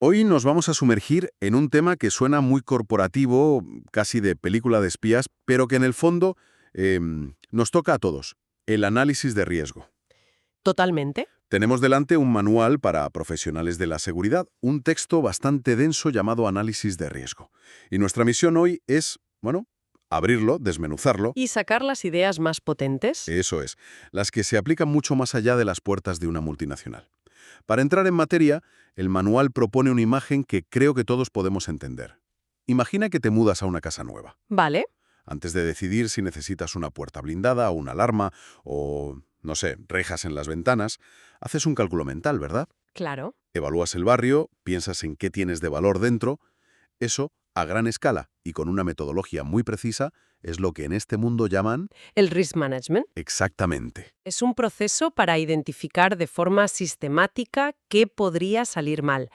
Hoy nos vamos a sumergir en un tema que suena muy corporativo, casi de película de espías, pero que en el fondo nos toca a todos, el análisis de riesgo. Totalmente. Tenemos delante un manual para profesionales de la seguridad, un texto bastante denso llamado Análisis de riesgo. Y nuestra misión hoy es, bueno, abrirlo, desmenuzarlo. ¿Y sacar las ideas más potentes? Eso es, las que se aplican mucho más allá de las puertas de una multinacional. Para entrar en materia, el manual propone una imagen que creo que todos podemos entender. Imagina que te mudas a una casa nueva. Vale, Antes de decidir si necesitas una puerta blindada o una alarma o, no sé, rejas en las ventanas, haces un cálculo mental, ¿verdad? claro. Evalúas el barrio, piensas en qué tienes de valor dentro. Eso, a gran escala y con una metodología muy precisa, es lo que en este mundo llaman El risk management exactamente. es un proceso para identificar de forma sistemática qué podría salir mal.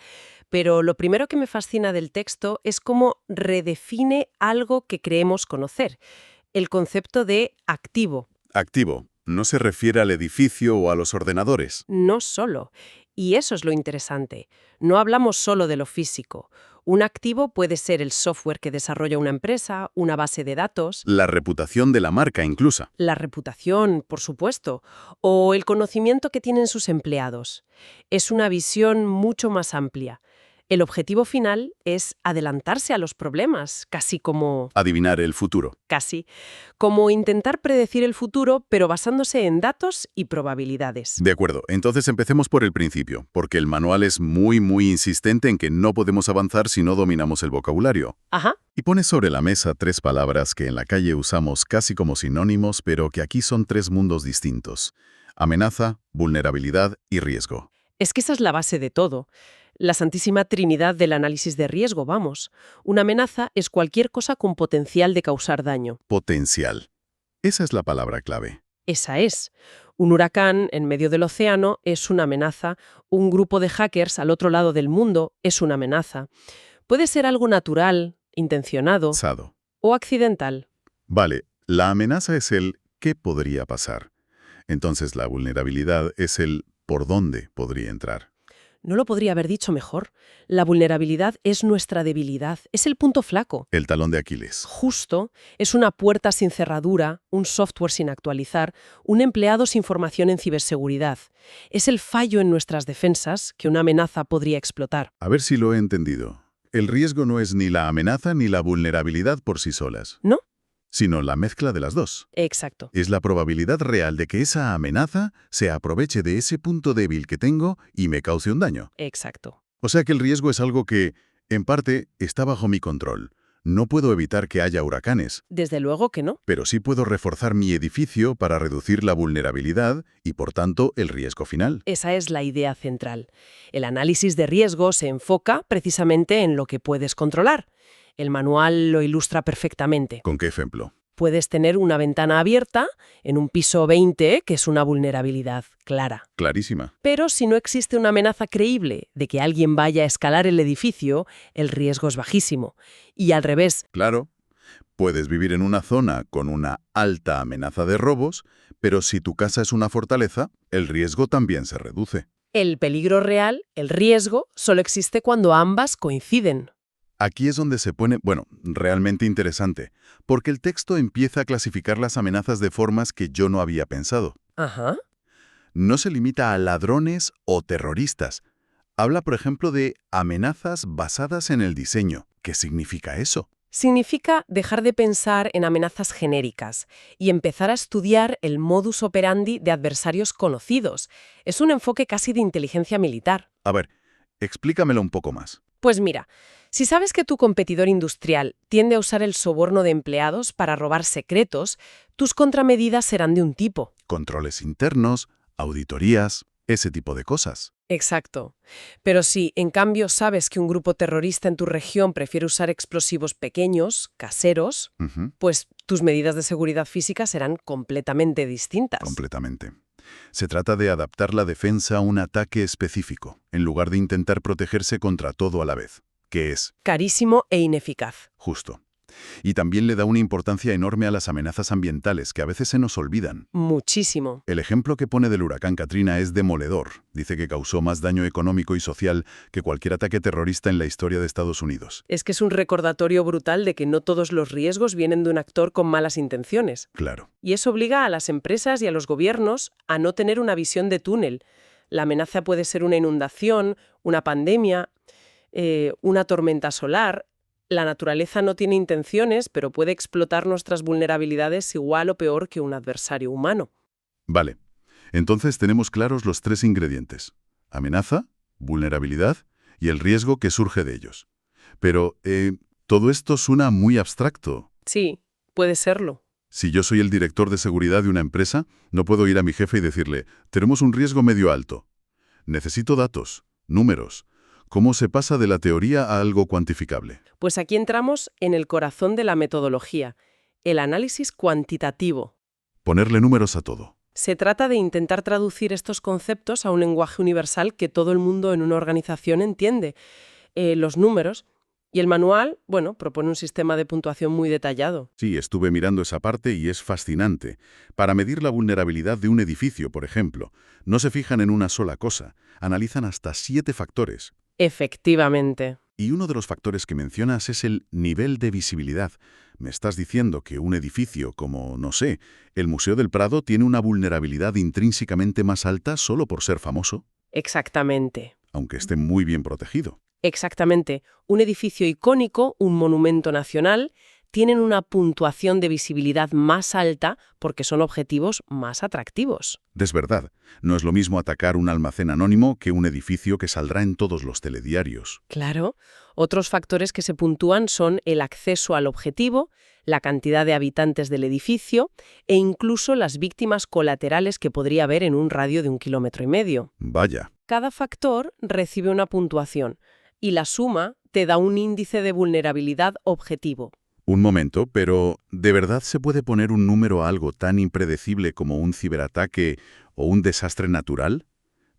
Pero lo primero que me fascina del texto es cómo redefine algo que creemos conocer, el concepto de activo. Activo. No se refiere al edificio o a los ordenadores. No solo. Y eso es lo interesante. No hablamos solo de lo físico. Un activo puede ser el software que desarrolla una empresa, una base de datos, La reputación de la marca incluso. la reputación, por supuesto, o el conocimiento que tienen sus empleados. Es una visión mucho más amplia. El objetivo final es adelantarse a los problemas, Adivinar el futuro. casi, como intentar predecir el futuro, pero basándose en datos y probabilidades. De acuerdo, entonces empecemos por el principio, porque el manual es muy insistente en que no podemos avanzar si no dominamos el vocabulario. Ajá. Y pone sobre la mesa tres palabras que en la calle usamos casi como sinónimos, pero que aquí son tres mundos distintos: amenaza, vulnerabilidad y riesgo. Es que esa es la base de todo. La santísima trinidad del análisis de riesgo, vamos. Una amenaza es cualquier cosa con potencial de causar daño. Potencial. Esa es la palabra clave. Esa es. Un huracán en medio del océano es una amenaza. Un grupo de hackers al otro lado del mundo es una amenaza. Puede ser algo natural, intencionado Sado. o accidental. Vale, la amenaza es el ¿qué podría pasar? Entonces la vulnerabilidad es el ¿por dónde podría entrar? No lo podría haber dicho mejor. La vulnerabilidad es nuestra debilidad, es el punto flaco. El talón de Aquiles. Justo, es una puerta sin cerradura, un software sin actualizar, un empleado sin formación en ciberseguridad. Es el fallo en nuestras defensas que una amenaza podría explotar. A ver si lo he entendido. El riesgo no es ni la amenaza ni la vulnerabilidad por sí solas, ¿No? sino la mezcla de las dos. Exacto. Es la probabilidad real de que esa amenaza se aproveche de ese punto débil que tengo y me cause un daño. Exacto. O sea que el riesgo es algo que, en parte, está bajo mi control. No puedo evitar que haya huracanes, Desde luego que no. pero sí puedo reforzar mi edificio para reducir la vulnerabilidad y, por tanto, el riesgo final. Esa es la idea central. El análisis de riesgo se enfoca precisamente en lo que puedes controlar. El manual lo ilustra perfectamente. ¿Con qué ejemplo? Puedes tener una ventana abierta en un piso 20, que es una vulnerabilidad clara. Clarísima. Pero si no existe una amenaza creíble de que alguien vaya a escalar el edificio, el riesgo es bajísimo. Y al revés, Claro. Puedes vivir en una zona con una alta amenaza de robos, pero si tu casa es una fortaleza, el riesgo también se reduce. el peligro real, el riesgo, solo existe cuando ambas coinciden. Aquí es donde se pone, bueno, realmente interesante, porque el texto empieza a clasificar las amenazas de formas que yo no había pensado. Ajá. No se limita a ladrones o terroristas. Habla, por ejemplo, de amenazas basadas en el diseño. ¿Qué significa eso? Significa dejar de pensar en amenazas genéricas y empezar a estudiar el modus operandi de adversarios conocidos. Es un enfoque casi de inteligencia militar. A ver, explícamelo un poco más. Pues mira, si sabes que tu competidor industrial tiende a usar el soborno de empleados para robar secretos, tus contramedidas serán de un tipo. Controles internos, auditorías, ese tipo de cosas. Exacto. Pero si, en cambio, sabes que un grupo terrorista en tu región prefiere usar explosivos pequeños, caseros, Ujú, pues tus medidas de seguridad física serán completamente distintas. completamente. Se trata de adaptar la defensa a un ataque específico, en lugar de intentar protegerse contra todo a la vez, que es Carísimo e ineficaz. justo. Y también le da una importancia enorme a las amenazas ambientales que a veces se nos olvidan. Muchísimo. El ejemplo que pone del huracán Katrina es demoledor. Dice que causó más daño económico y social que cualquier ataque terrorista en la historia de Estados Unidos. Es que es un recordatorio brutal de que no todos los riesgos vienen de un actor con malas intenciones. Claro. Y eso obliga a las empresas y a los gobiernos a no tener una visión de túnel. La amenaza puede ser una inundación, una pandemia, una tormenta solar. La naturaleza no tiene intenciones, pero puede explotar nuestras vulnerabilidades igual o peor que un adversario humano. Vale. Entonces tenemos claros los 3 ingredientes: amenaza, vulnerabilidad y el riesgo que surge de ellos. Pero todo esto suena muy abstracto. Sí, puede serlo. Si yo soy el director de seguridad de una empresa, no puedo ir a mi jefe y decirle, tenemos un riesgo medio alto. Necesito datos, números. ¿Cómo se pasa de la teoría a algo cuantificable? Pues aquí entramos en el corazón de la metodología, el análisis cuantitativo. Ponerle números a todo. Se trata de intentar traducir estos conceptos a un lenguaje universal que todo el mundo en una organización entiende. Los números. Y el manual, propone un sistema de puntuación muy detallado. Sí, estuve mirando esa parte y es fascinante. Para medir la vulnerabilidad de un edificio, por ejemplo, no se fijan en una sola cosa, analizan hasta 7 factores. Efectivamente. Y uno de los factores que mencionas es el nivel de visibilidad. Me estás diciendo que un edificio como, no sé, el Museo del Prado tiene una vulnerabilidad intrínsecamente más alta solo por ser famoso, Exactamente. aunque esté muy bien protegido. Exactamente. Un edificio icónico, un monumento nacional, tienen una puntuación de visibilidad más alta porque son objetivos más atractivos. Es verdad, no es lo mismo atacar un almacén anónimo que un edificio que saldrá en todos los telediarios. Claro. Otros factores que se puntúan son el acceso al objetivo, la cantidad de habitantes del edificio e incluso las víctimas colaterales que podría haber en un radio de 1,5 kilómetros. Vaya. Cada factor recibe una puntuación y la suma te da un índice de vulnerabilidad objetivo. Un momento, pero ¿de verdad se puede poner un número a algo tan impredecible como un ciberataque o un desastre natural?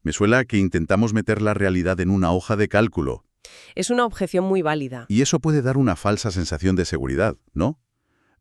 Me suena a que intentamos meter la realidad en una hoja de cálculo. Es una objeción muy válida. Y eso puede dar una falsa sensación de seguridad, ¿no?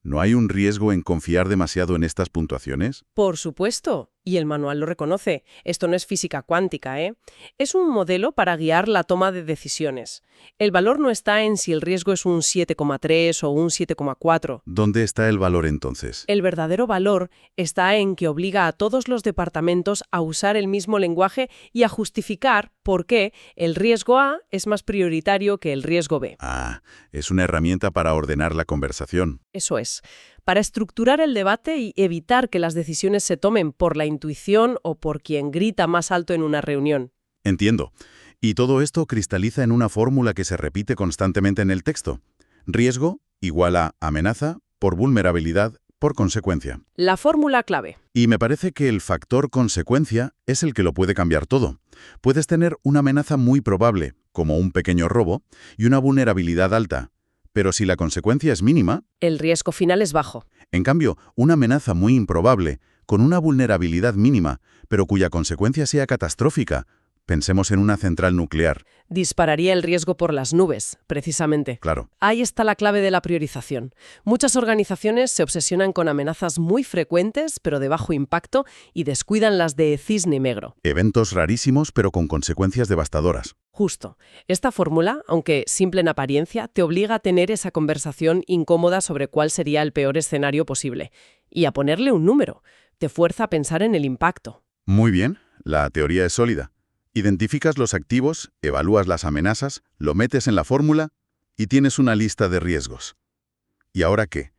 ¿No hay un riesgo en confiar demasiado en estas puntuaciones? Por supuesto, y el manual lo reconoce. Esto no es física cuántica, ¿eh? Es un modelo para guiar la toma de decisiones. El valor no está en si el riesgo es un 7,3 o un 7,4. ¿Dónde está el valor entonces? El verdadero valor está en que obliga a todos los departamentos a usar el mismo lenguaje y a justificar por qué el riesgo A es más prioritario que el riesgo B. Ah, es una herramienta para ordenar la conversación. Eso es. Para estructurar el debate y evitar que las decisiones se tomen por la intuición o por quien grita más alto en una reunión. Entiendo. Y todo esto cristaliza en una fórmula que se repite constantemente en el texto. Riesgo igual a amenaza por vulnerabilidad por consecuencia. La fórmula clave. Y me parece que el factor consecuencia es el que lo puede cambiar todo. Puedes tener una amenaza muy probable, como un pequeño robo, y una vulnerabilidad alta. Pero si la consecuencia es mínima, El riesgo final es bajo. en cambio, una amenaza muy improbable, con una vulnerabilidad mínima, pero cuya consecuencia sea catastrófica, pensemos en una central nuclear. Dispararía el riesgo por las nubes, precisamente. Claro. Ahí está la clave de la priorización. Muchas organizaciones se obsesionan con amenazas muy frecuentes, pero de bajo impacto, y descuidan las de cisne negro. Eventos rarísimos, pero con consecuencias devastadoras. Justo. Esta fórmula, aunque simple en apariencia, te obliga a tener esa conversación incómoda sobre cuál sería el peor escenario posible. Y a ponerle un número. Te fuerza a pensar en el impacto. Muy bien, la teoría es sólida. Identificas los activos, evalúas las amenazas, lo metes en la fórmula y tienes una lista de riesgos. ¿Y ahora qué?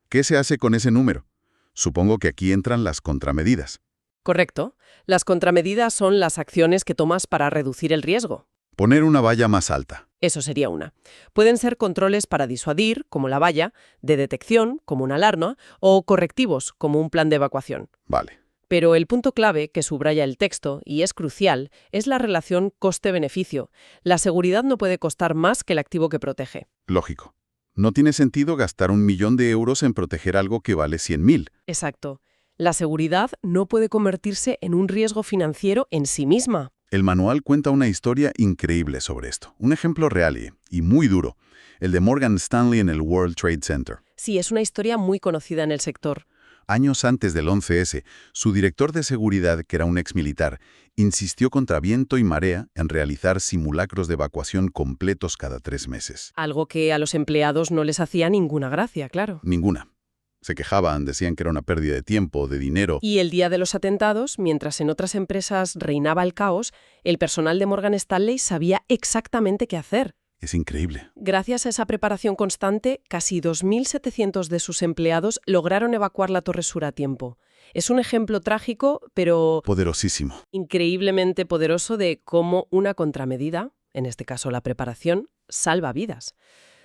¿Qué se hace con ese número? Supongo que aquí entran las contramedidas. Correcto. Las contramedidas son las acciones que tomas para reducir el riesgo. Poner una valla más alta. Eso sería una. Pueden ser controles para disuadir, como la valla, de detección, como una alarma, o correctivos, como un plan de evacuación. Vale. Pero el punto clave que subraya el texto, y es crucial, es la relación coste-beneficio. La seguridad no puede costar más que el activo que protege. Lógico. No tiene sentido gastar 1.000.000 de euros en proteger algo que vale 100.000. Exacto. La seguridad no puede convertirse en un riesgo financiero en sí misma. El manual cuenta una historia increíble sobre esto. Un ejemplo real y y muy duro, el de Morgan Stanley en el World Trade Center. Sí, es una historia muy conocida en el sector. Años antes del 11S, su director de seguridad, que era un exmilitar, insistió contra viento y marea en realizar simulacros de evacuación completos cada 3 meses. Algo que a los empleados no les hacía ninguna gracia, claro. Ninguna. Se quejaban, decían que era una pérdida de tiempo, de dinero. Y el día de los atentados, mientras en otras empresas reinaba el caos, el personal de Morgan Stanley sabía exactamente qué hacer. Es increíble. Gracias a esa preparación constante, casi 2.700 de sus empleados lograron evacuar la Torre Sur a tiempo. Es un ejemplo trágico, pero Poderosísimo. increíblemente poderoso de cómo una contramedida, en este caso la preparación, salva vidas.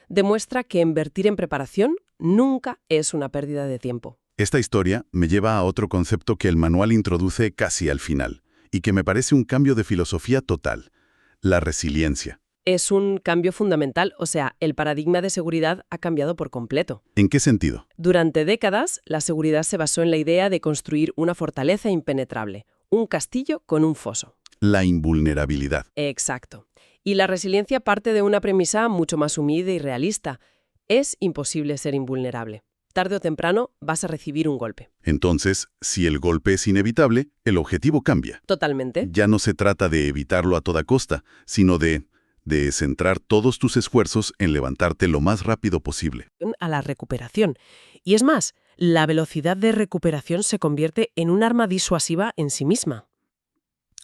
Demuestra que invertir en preparación nunca es una pérdida de tiempo. Esta historia me lleva a otro concepto que el manual introduce casi al final, y que me parece un cambio de filosofía total: la resiliencia. Es un cambio fundamental, o sea, el paradigma de seguridad ha cambiado por completo. ¿En qué sentido? Durante décadas, la seguridad se basó en la idea de construir una fortaleza impenetrable, un castillo con un foso. La invulnerabilidad. Exacto. Y la resiliencia parte de una premisa mucho más humilde y realista. Es imposible ser invulnerable. Tarde o temprano vas a recibir un golpe. Entonces, si el golpe es inevitable, el objetivo cambia. Totalmente. Ya no se trata de evitarlo a toda costa, sino de centrar todos tus esfuerzos en levantarte lo más rápido posible. A la recuperación. Y es más, la velocidad de recuperación se convierte en un arma disuasiva en sí misma.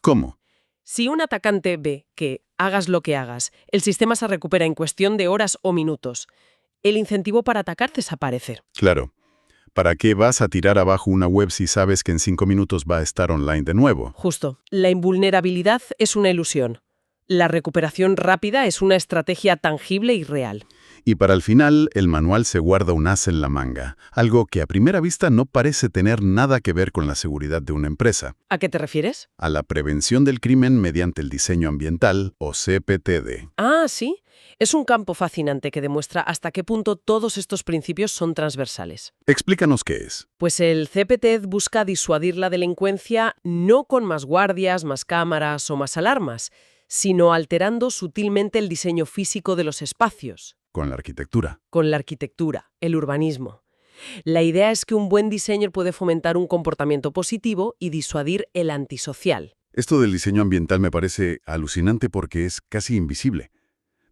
¿Cómo? Si un atacante ve que, hagas lo que hagas, el sistema se recupera en cuestión de horas o minutos, el incentivo para atacar desaparece. Claro. ¿Para qué vas a tirar abajo una web si sabes que en 5 minutos va a estar online de nuevo? Justo. La invulnerabilidad es una ilusión. La recuperación rápida es una estrategia tangible y real. Y para el final, el manual se guarda un as en la manga, algo que a primera vista no parece tener nada que ver con la seguridad de una empresa: ¿A qué te refieres? a la prevención del crimen mediante el diseño ambiental, o CPTD. Ah, sí. Es un campo fascinante que demuestra hasta qué punto todos estos principios son transversales. Explícanos qué es. Pues el CPT busca disuadir la delincuencia no con más guardias, más cámaras o más alarmas, sino alterando sutilmente el diseño físico de los espacios, Con la arquitectura. con la arquitectura, el urbanismo. La idea es que un buen diseño puede fomentar un comportamiento positivo y disuadir el antisocial. Esto del diseño ambiental me parece alucinante porque es casi invisible.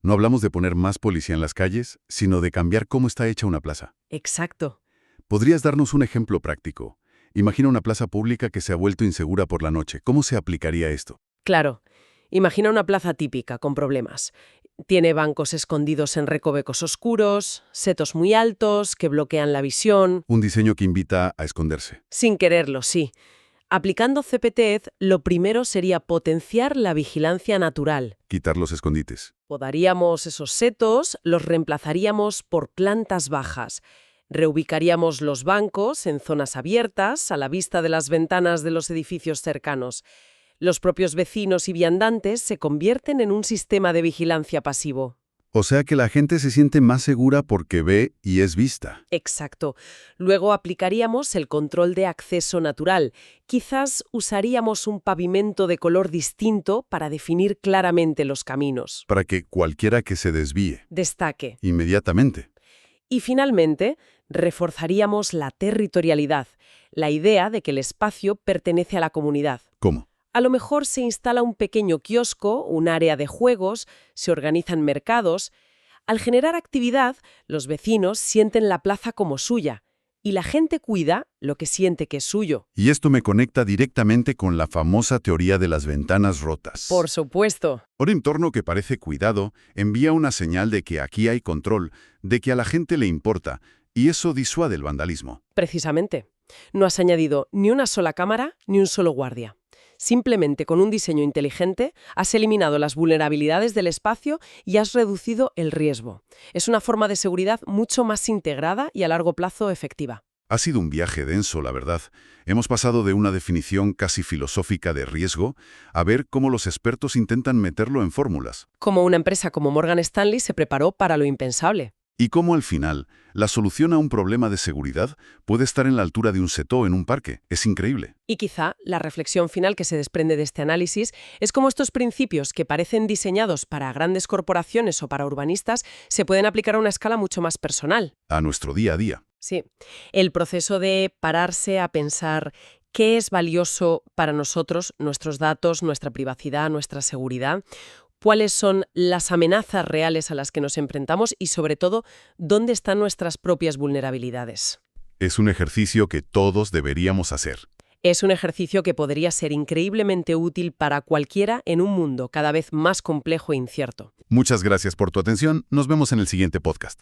No hablamos de poner más policía en las calles, sino de cambiar cómo está hecha una plaza. Exacto. ¿Podrías darnos un ejemplo práctico? Imagina una plaza pública que se ha vuelto insegura por la noche. ¿Cómo se aplicaría esto? Claro. Imagina una plaza típica con problemas. Tiene bancos escondidos en recovecos oscuros, setos muy altos que bloquean la visión. Un diseño que invita a esconderse. Sin quererlo, sí. Aplicando CPTED, lo primero sería potenciar la vigilancia natural. Quitar los escondites. Podaríamos esos setos, los reemplazaríamos por plantas bajas. Reubicaríamos los bancos en zonas abiertas, a la vista de las ventanas de los edificios cercanos. Los propios vecinos y viandantes se convierten en un sistema de vigilancia pasivo. O sea que la gente se siente más segura porque ve y es vista. Exacto. Luego aplicaríamos el control de acceso natural. Quizás usaríamos un pavimento de color distinto para definir claramente los caminos. Para que cualquiera que se desvíe, Destaque. inmediatamente. Y finalmente, reforzaríamos la territorialidad, la idea de que el espacio pertenece a la comunidad. ¿Cómo? A lo mejor se instala un pequeño kiosco, un área de juegos, se organizan mercados. Al generar actividad, los vecinos sienten la plaza como suya y la gente cuida lo que siente que es suyo. Y esto me conecta directamente con la famosa teoría de las ventanas rotas. Por supuesto. Un entorno que parece cuidado envía una señal de que aquí hay control, de que a la gente le importa, y eso disuade el vandalismo. Precisamente. No has añadido ni una sola cámara ni un solo guardia. Simplemente con un diseño inteligente has eliminado las vulnerabilidades del espacio y has reducido el riesgo. Es una forma de seguridad mucho más integrada y a largo plazo efectiva. Ha sido un viaje denso, la verdad. Hemos pasado de una definición casi filosófica de riesgo a ver cómo los expertos intentan meterlo en fórmulas. Como una empresa como Morgan Stanley se preparó para lo impensable. Y cómo al final, la solución a un problema de seguridad puede estar en la altura de un setó en un parque. Es increíble. Y quizá la reflexión final que se desprende de este análisis es cómo estos principios que parecen diseñados para grandes corporaciones o para urbanistas se pueden aplicar a una escala mucho más personal. A nuestro día a día. Sí, el proceso de pararse a pensar qué es valioso para nosotros, nuestros datos, nuestra privacidad, nuestra seguridad, cuáles son las amenazas reales a las que nos enfrentamos y, sobre todo, dónde están nuestras propias vulnerabilidades. Es un ejercicio que todos deberíamos hacer. Es un ejercicio que podría ser increíblemente útil para cualquiera en un mundo cada vez más complejo e incierto. Muchas gracias por tu atención. Nos vemos en el siguiente podcast.